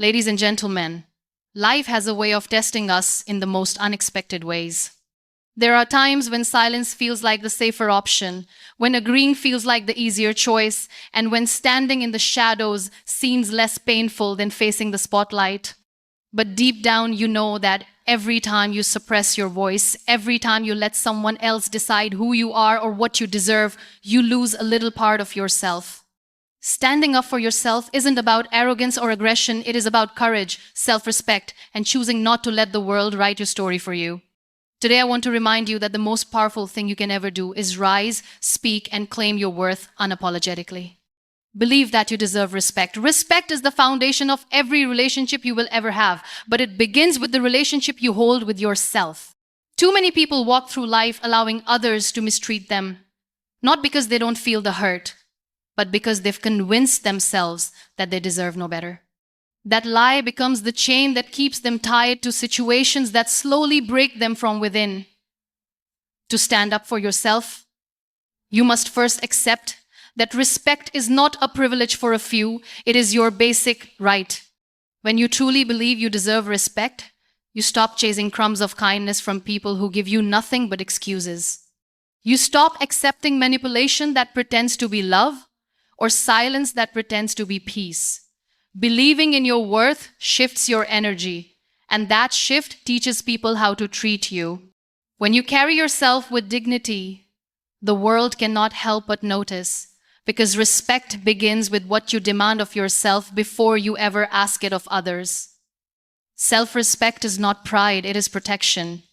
Ladies and gentlemen, life has a way of testing us in the most unexpected ways. There are times when silence feels like the safer option, when agreeing feels like the easier choice, and when standing in the shadows seems less painful than facing the spotlight. But deep down, you know that every time you suppress your voice, every time you let someone else decide who you are or what you deserve, you lose a little part of yourself. Standing up for yourself isn't about arrogance or aggression, it is about courage, self-respect, and choosing not to let the world write your story for you. Today, I want to remind you that the most powerful thing you can ever do is rise, speak, and claim your worth unapologetically. Believe that you deserve respect. Respect is the foundation of every relationship you will ever have, but it begins with the relationship you hold with yourself. Too many people walk through life allowing others to mistreat them, not because they don't feel the hurt, but because they've convinced themselves that they deserve no better. That lie becomes the chain that keeps them tied to situations that slowly break them from within. To stand up for yourself, you must first accept that respect is not a privilege for a few, it is your basic right. When you truly believe you deserve respect, you stop chasing crumbs of kindness from people who give you nothing but excuses. You stop accepting manipulation that pretends to be love or silence that pretends to be peace. Believing in your worth shifts your energy, and that shift teaches people how to treat you. When you carry yourself with dignity, the world cannot help but notice, because respect begins with what you demand of yourself before you ever ask it of others. Self-respect is not pride, it is protection.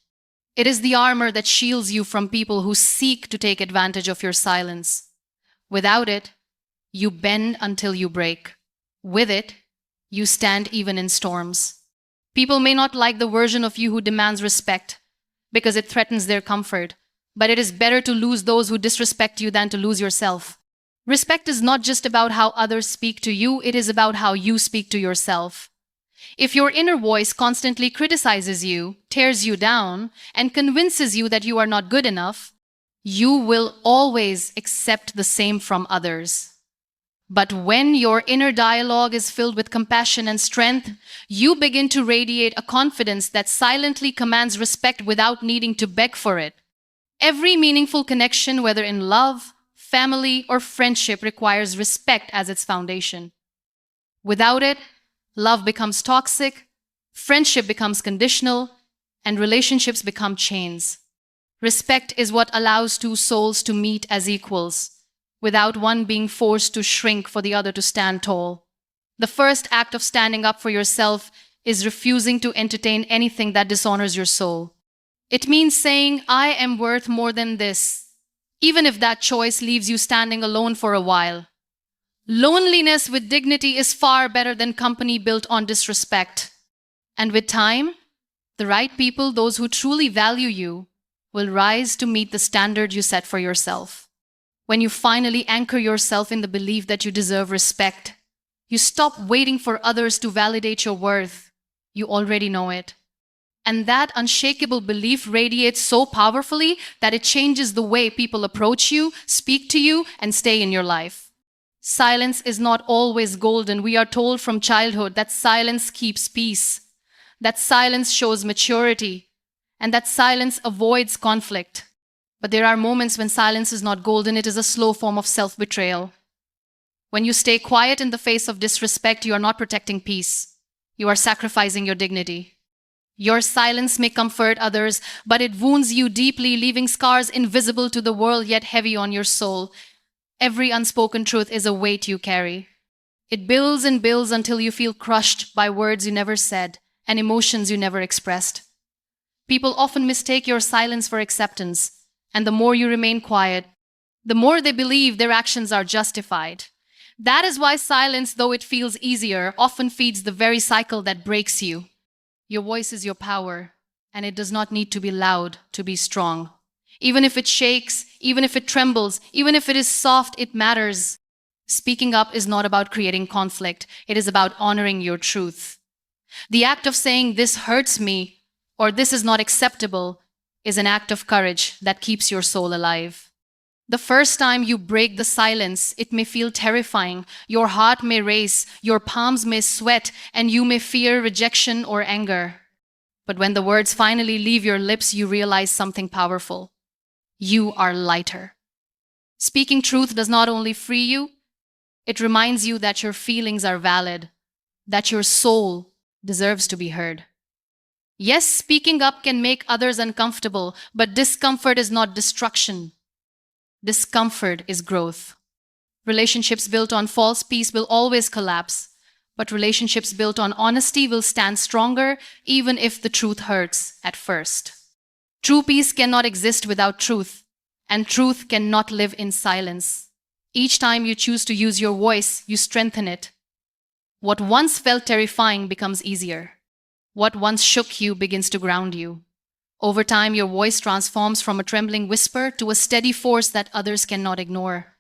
It is the armor that shields you from people who seek to take advantage of your silence. Without it, you bend until you break. With it, you stand even in storms. People may not like the version of you who demands respect because it threatens their comfort, but it is better to lose those who disrespect you than to lose yourself. Respect is not just about how others speak to you, it is about how you speak to yourself. If your inner voice constantly criticizes you, tears you down, and convinces you that you are not good enough, you will always accept the same from others. But when your inner dialogue is filled with compassion and strength, you begin to radiate a confidence that silently commands respect without needing to beg for it. Every meaningful connection, whether in love, family, or friendship, requires respect as its foundation. Without it, love becomes toxic, friendship becomes conditional, and relationships become chains. Respect is what allows two souls to meet as equals, without one being forced to shrink for the other to stand tall. The first act of standing up for yourself is refusing to entertain anything that dishonors your soul. It means saying, I am worth more than this, even if that choice leaves you standing alone for a while. Loneliness with dignity is far better than company built on disrespect. And with time, the right people, those who truly value you, will rise to meet the standard you set for yourself. When you finally anchor yourself in the belief that you deserve respect, you stop waiting for others to validate your worth. You already know it. And that unshakable belief radiates so powerfully that it changes the way people approach you, speak to you, and stay in your life. Silence is not always golden. We are told from childhood that silence keeps peace, that silence shows maturity, and that silence avoids conflict. But there are moments when silence is not golden, it is a slow form of self-betrayal. When you stay quiet in the face of disrespect, you are not protecting peace. You are sacrificing your dignity. Your silence may comfort others, but it wounds you deeply, leaving scars invisible to the world yet heavy on your soul. Every unspoken truth is a weight you carry. It builds and builds until you feel crushed by words you never said and emotions you never expressed. People often mistake your silence for acceptance. And the more you remain quiet, the more they believe their actions are justified. That is why silence, though it feels easier, often feeds the very cycle that breaks you. Your voice is your power, and it does not need to be loud to be strong. Even if it shakes, even if it trembles, even if it is soft, it matters. Speaking up is not about creating conflict. It is about honoring your truth. The act of saying, "This hurts me," or "This is not acceptable," is an act of courage that keeps your soul alive. The first time you break the silence, it may feel terrifying. Your heart may race, your palms may sweat, and you may fear rejection or anger. But when the words finally leave your lips, you realize something powerful. You are lighter. Speaking truth does not only free you, it reminds you that your feelings are valid, that your soul deserves to be heard. Yes, speaking up can make others uncomfortable, but discomfort is not destruction. Discomfort is growth. Relationships built on false peace will always collapse, but relationships built on honesty will stand stronger even if the truth hurts at first. True peace cannot exist without truth, and truth cannot live in silence. Each time you choose to use your voice, you strengthen it. What once felt terrifying becomes easier. What once shook you begins to ground you. Over time, your voice transforms from a trembling whisper to a steady force that others cannot ignore.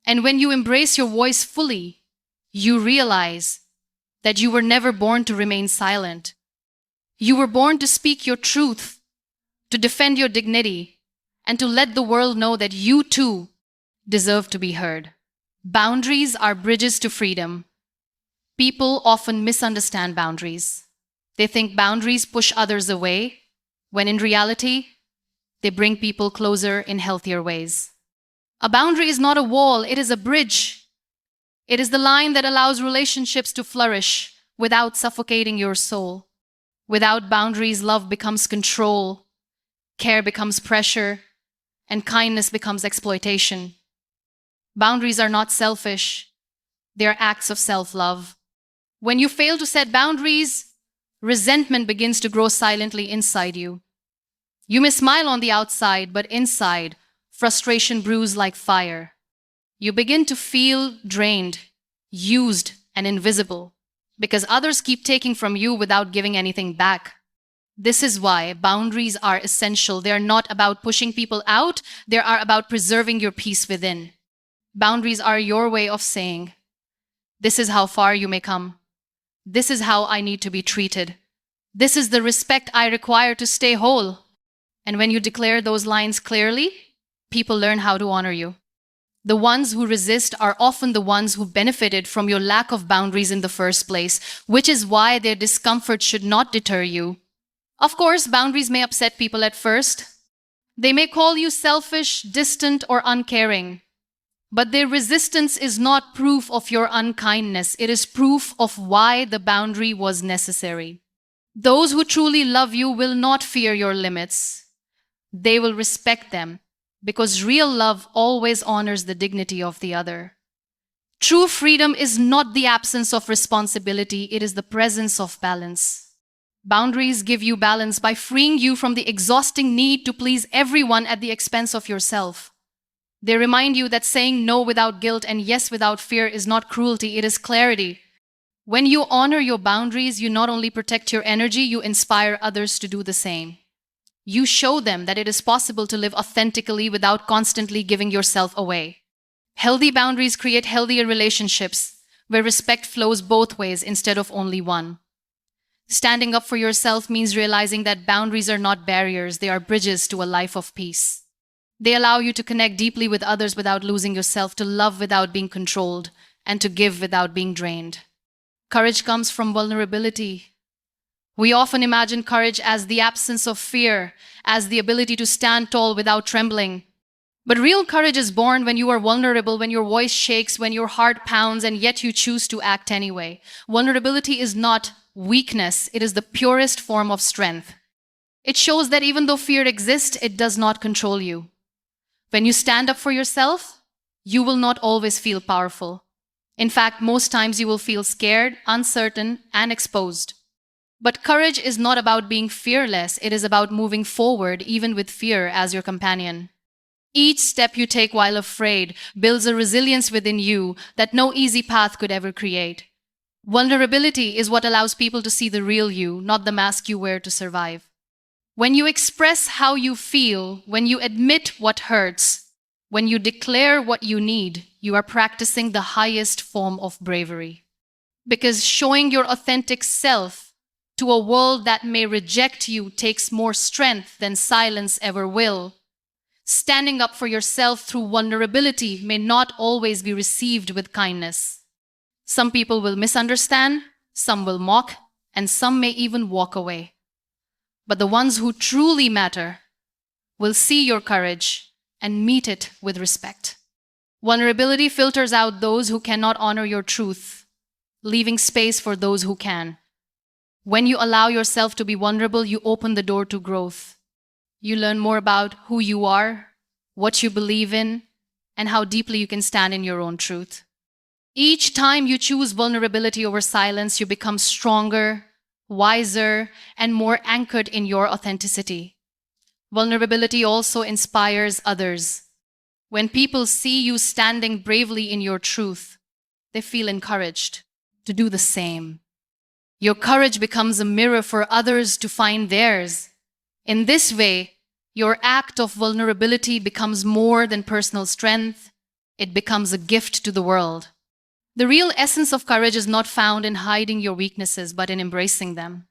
And when you embrace your voice fully, you realize that you were never born to remain silent. You were born to speak your truth, to defend your dignity, and to let the world know that you too deserve to be heard. Boundaries are bridges to freedom. People often misunderstand boundaries. They think boundaries push others away, when in reality, they bring people closer in healthier ways. A boundary is not a wall, it is a bridge. It is the line that allows relationships to flourish without suffocating your soul. Without boundaries, love becomes control, care becomes pressure, and kindness becomes exploitation. Boundaries are not selfish, they are acts of self-love. When you fail to set boundaries, resentment begins to grow silently inside you. You may smile on the outside, but inside, frustration brews like fire. You begin to feel drained, used, and invisible because others keep taking from you without giving anything back. This is why boundaries are essential. They are not about pushing people out, they are about preserving your peace within. Boundaries are your way of saying, this is how far you may come. This is how I need to be treated. This is the respect I require to stay whole. And when you declare those lines clearly, people learn how to honor you. The ones who resist are often the ones who benefited from your lack of boundaries in the first place, which is why their discomfort should not deter you. Of course, boundaries may upset people at first. They may call you selfish, distant, or uncaring. But their resistance is not proof of your unkindness. It is proof of why the boundary was necessary. Those who truly love you will not fear your limits. They will respect them because real love always honors the dignity of the other. True freedom is not the absence of responsibility, it is the presence of balance. Boundaries give you balance by freeing you from the exhausting need to please everyone at the expense of yourself. They remind you that saying no without guilt and yes without fear is not cruelty, it is clarity. When you honor your boundaries, you not only protect your energy, you inspire others to do the same. You show them that it is possible to live authentically without constantly giving yourself away. Healthy boundaries create healthier relationships, where respect flows both ways instead of only one. Standing up for yourself means realizing that boundaries are not barriers, they are bridges to a life of peace. They allow you to connect deeply with others without losing yourself, to love without being controlled, and to give without being drained. Courage comes from vulnerability. We often imagine courage as the absence of fear, as the ability to stand tall without trembling. But real courage is born when you are vulnerable, when your voice shakes, when your heart pounds, and yet you choose to act anyway. Vulnerability is not weakness, it is the purest form of strength. It shows that even though fear exists, it does not control you. When you stand up for yourself, you will not always feel powerful. In fact, most times you will feel scared, uncertain, and exposed. But courage is not about being fearless, it is about moving forward even with fear as your companion. Each step you take while afraid builds a resilience within you that no easy path could ever create. Vulnerability is what allows people to see the real you, not the mask you wear to survive. When you express how you feel, when you admit what hurts, when you declare what you need, you are practicing the highest form of bravery. Because showing your authentic self to a world that may reject you takes more strength than silence ever will. Standing up for yourself through vulnerability may not always be received with kindness. Some people will misunderstand, some will mock, and some may even walk away. But the ones who truly matter will see your courage and meet it with respect. Vulnerability filters out those who cannot honor your truth, leaving space for those who can. When you allow yourself to be vulnerable, you open the door to growth. You learn more about who you are, what you believe in, and how deeply you can stand in your own truth. Each time you choose vulnerability over silence, you become stronger, wiser, and more anchored in your authenticity. Vulnerability also inspires others. When people see you standing bravely in your truth, they feel encouraged to do the same. Your courage becomes a mirror for others to find theirs. In this way, your act of vulnerability becomes more than personal strength. It becomes a gift to the world. The real essence of courage is not found in hiding your weaknesses, but in embracing them.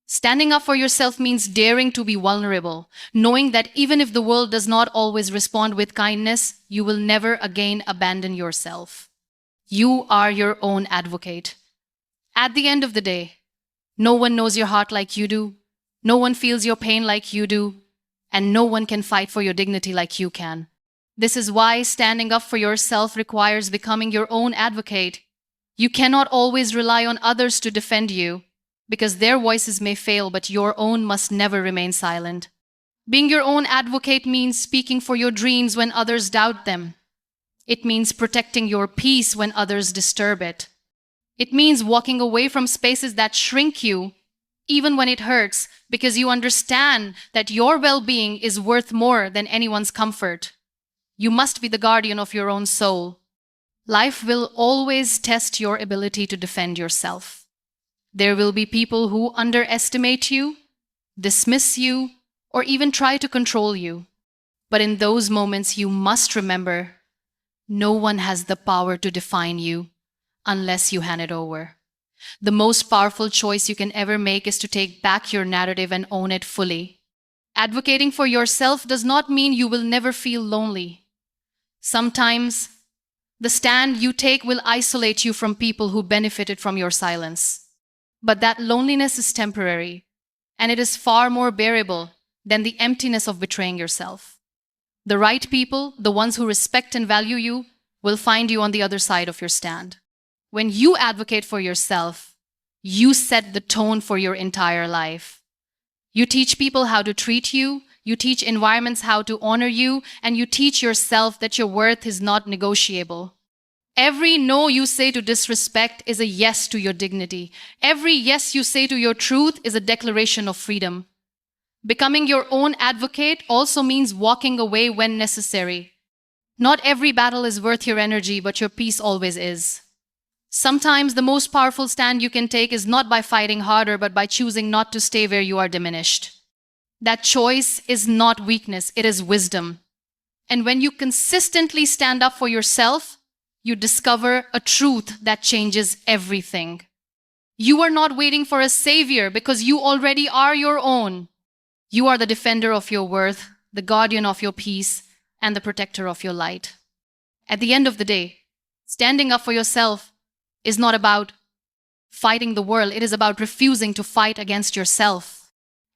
Standing up for yourself means daring to be vulnerable, knowing that even if the world does not always respond with kindness, you will never again abandon yourself. You are your own advocate. At the end of the day, no one knows your heart like you do, no one feels your pain like you do, and no one can fight for your dignity like you can. This is why standing up for yourself requires becoming your own advocate. You cannot always rely on others to defend you, because their voices may fail, but your own must never remain silent. Being your own advocate means speaking for your dreams when others doubt them. It means protecting your peace when others disturb it. It means walking away from spaces that shrink you, even when it hurts, because you understand that your well-being is worth more than anyone's comfort. You must be the guardian of your own soul. Life will always test your ability to defend yourself. There will be people who underestimate you, dismiss you, or even try to control you. But in those moments, you must remember, no one has the power to define you unless you hand it over. The most powerful choice you can ever make is to take back your narrative and own it fully. Advocating for yourself does not mean you will never feel lonely. Sometimes, the stand you take will isolate you from people who benefited from your silence. But that loneliness is temporary, and it is far more bearable than the emptiness of betraying yourself. The right people, the ones who respect and value you, will find you on the other side of your stand. When you advocate for yourself, you set the tone for your entire life. You teach people how to treat you, you teach environments how to honor you, and you teach yourself that your worth is not negotiable. Every no you say to disrespect is a yes to your dignity. Every yes you say to your truth is a declaration of freedom. Becoming your own advocate also means walking away when necessary. Not every battle is worth your energy, but your peace always is. Sometimes the most powerful stand you can take is not by fighting harder, but by choosing not to stay where you are diminished. That choice is not weakness, it is wisdom. And when you consistently stand up for yourself, you discover a truth that changes everything. You are not waiting for a savior because you already are your own. You are the defender of your worth, the guardian of your peace, and the protector of your light. At the end of the day, standing up for yourself is not about fighting the world, it is about refusing to fight against yourself.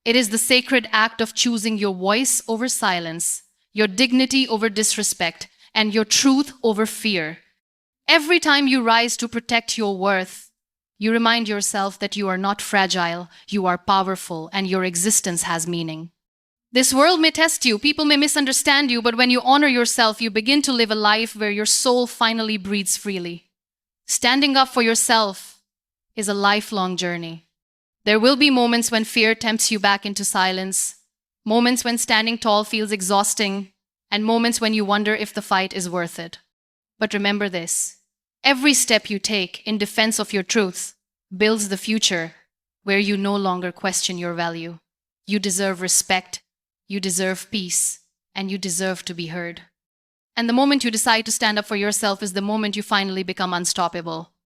It is the sacred act of choosing your voice over silence, your dignity over disrespect, and your truth over fear. Every time you rise to protect your worth, you remind yourself that you are not fragile, you are powerful, and your existence has meaning. This world may test you, people may misunderstand you, but when you honor yourself, you begin to live a life where your soul finally breathes freely. Standing up for yourself is a lifelong journey. There will be moments when fear tempts you back into silence, moments when standing tall feels exhausting, and moments when you wonder if the fight is worth it. But remember this, every step you take in defense of your truth builds the future where you no longer question your value. You deserve respect, you deserve peace, and you deserve to be heard. And the moment you decide to stand up for yourself is the moment you finally become unstoppable.